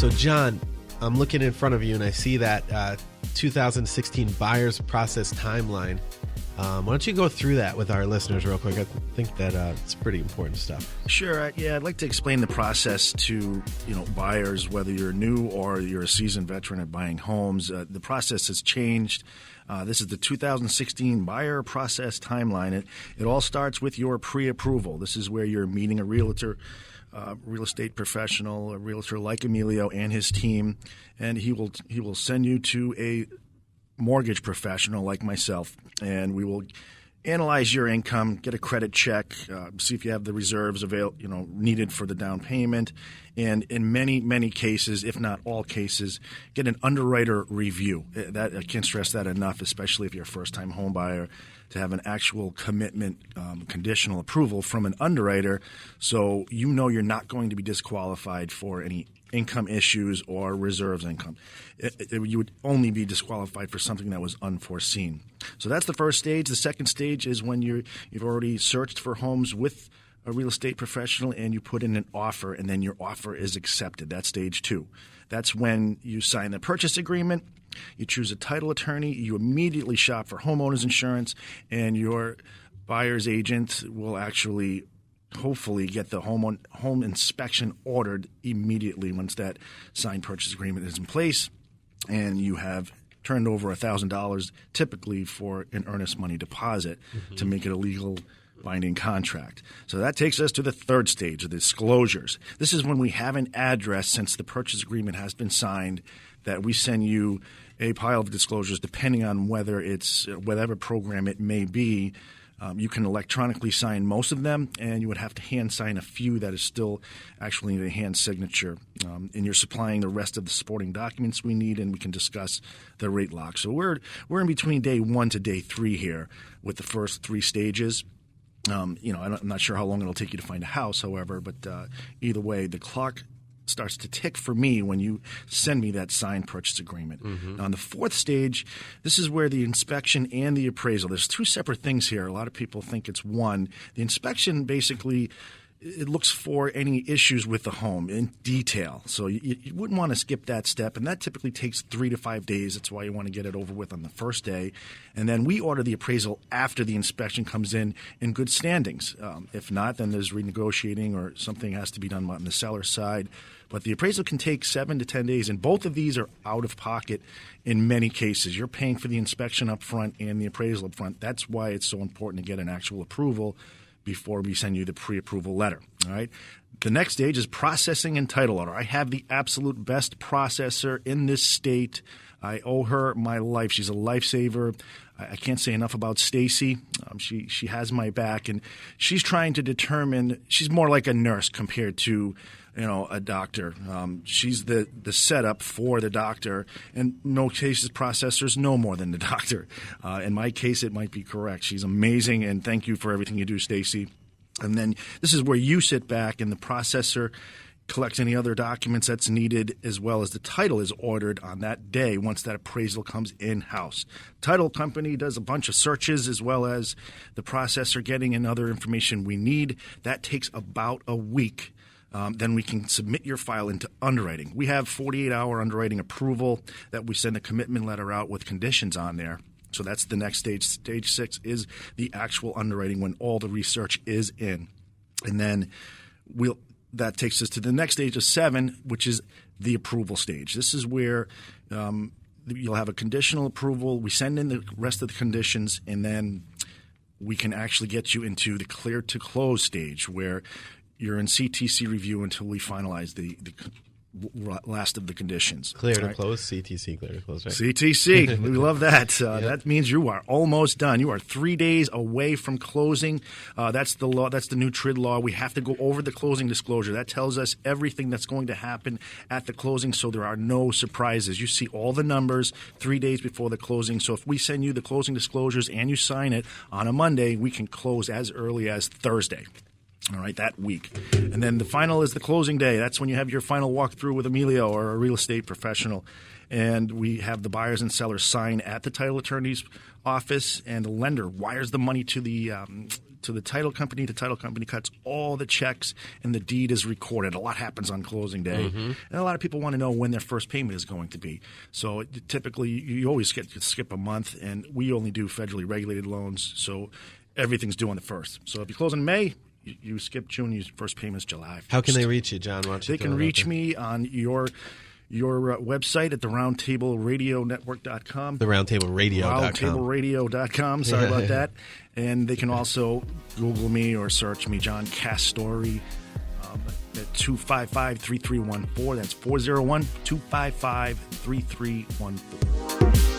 So, John, I'm looking in front of you, and I see that 2016 buyer's process timeline. Why don't you go through that with our listeners real quick? I think that it's pretty important stuff. Sure. I'd like to explain the process to buyers, whether you're new or you're a seasoned veteran at buying homes. The process has changed. This is the 2016 buyer process timeline. It all starts with your pre-approval. This is where you're meeting a realtor, real estate professional, a realtor like Emilio and his team, and he will send you to a mortgage professional like myself, and we will analyze your income, get a credit check, see if you have the reserves needed for the down payment, and in many cases, if not all cases, get an underwriter review. That I can't stress that enough, especially if you're a first-time home buyer, to have an actual commitment, conditional approval from an underwriter, so you're not going to be disqualified for any income issues or reserves income. You would only be disqualified for something that was unforeseen. So that's the first stage. The second stage is when you've already searched for homes with a real estate professional and you put in an offer, and then your offer is accepted. That's stage 2. That's when you sign the purchase agreement, you choose a title attorney, you immediately shop for homeowners insurance, and your buyer's agent will actually hopefully get the home inspection ordered immediately once that signed purchase agreement is in place, and you have turned over $1,000 typically for an earnest money deposit to make it a legal binding contract. So that takes us to the third stage, the disclosures. This is when we have an address, since the purchase agreement has been signed, that we send you a pile of disclosures depending on whether it's whatever program it may be. You can electronically sign most of them, and you would have to hand sign a few that is still actually need a hand signature. And you're supplying the rest of the supporting documents we need, and we can discuss the rate lock. So we're in between day 1 to day 3 here with the first 3 stages. I'm not sure how long it'll take you to find a house, however, but either way, the clock starts to tick for me when you send me that signed purchase agreement. Now, on the fourth stage, this is where the inspection and the appraisal. There's 2 separate things here. A lot of people think it's one. The inspection basically it looks for any issues with the home in detail. So you wouldn't want to skip that step, and that typically takes 3 to 5 days. That's why you want to get it over with on the first day. And then we order the appraisal after the inspection comes in good standings. If not, then there's renegotiating or something has to be done on the seller's side. But the appraisal can take 7 to 10 days, and both of these are out of pocket in many cases. You're paying for the inspection up front and the appraisal up front. That's why it's so important to get an actual approval before we send you the pre-approval letter. All right. The next stage is processing and title order. I have the absolute best processor in this state. I owe her my life. She's a lifesaver. I can't say enough about Stacy. She has my back, and she's trying to determine. She's more like a nurse compared to a doctor. She's the setup for the doctor, and no cases processors know more than the doctor. In my case, it might be correct. She's amazing, and thank you for everything you do, Stacy. And then this is where you sit back, and the processor collects any other documents that's needed, as well as the title is ordered on that day once that appraisal comes in-house. Title company does a bunch of searches, as well as the processor getting in other information we need. That takes about a week. Then we can submit your file into underwriting. We have 48-hour underwriting approval that we send a commitment letter out with conditions on there. So that's the next stage. Stage 6 is the actual underwriting when all the research is in. And then that takes us to the next stage of 7, which is the approval stage. This is where you'll have a conditional approval. We send in the rest of the conditions, and then we can actually get you into the clear to close stage, where you're in CTC review until we finalize the last of the conditions. Clear to close, CTC, clear to close, right? CTC, we love that. That means you are almost done. You are 3 days away from closing. That's the law. That's the new TRID law. We have to go over the closing disclosure. That tells us everything that's going to happen at the closing, so there are no surprises. You see all the numbers 3 days before the closing. So if we send you the closing disclosures and you sign it on a Monday, we can close as early as Thursday. All right, that week. And then the final is the closing day. That's when you have your final walkthrough with Emilio or a real estate professional. And we have the buyers and sellers sign at the title attorney's office, and the lender wires the money to the title company. The title company cuts all the checks, and the deed is recorded. A lot happens on closing day. Mm-hmm. And a lot of people want to know when their first payment is going to be. So typically, you always skip a month, and we only do federally regulated loans, so everything's due on the 1st. So if you close in May, you skip June, your first payment is July 1st. How can they reach you, John? They can reach me on your website at the roundtableradionetwork.com. The roundtableradio.com. Roundtableradio.com. Sorry about that. And they can also Google me or search me, John Castore, at 255-3314. That's 401-255-3314.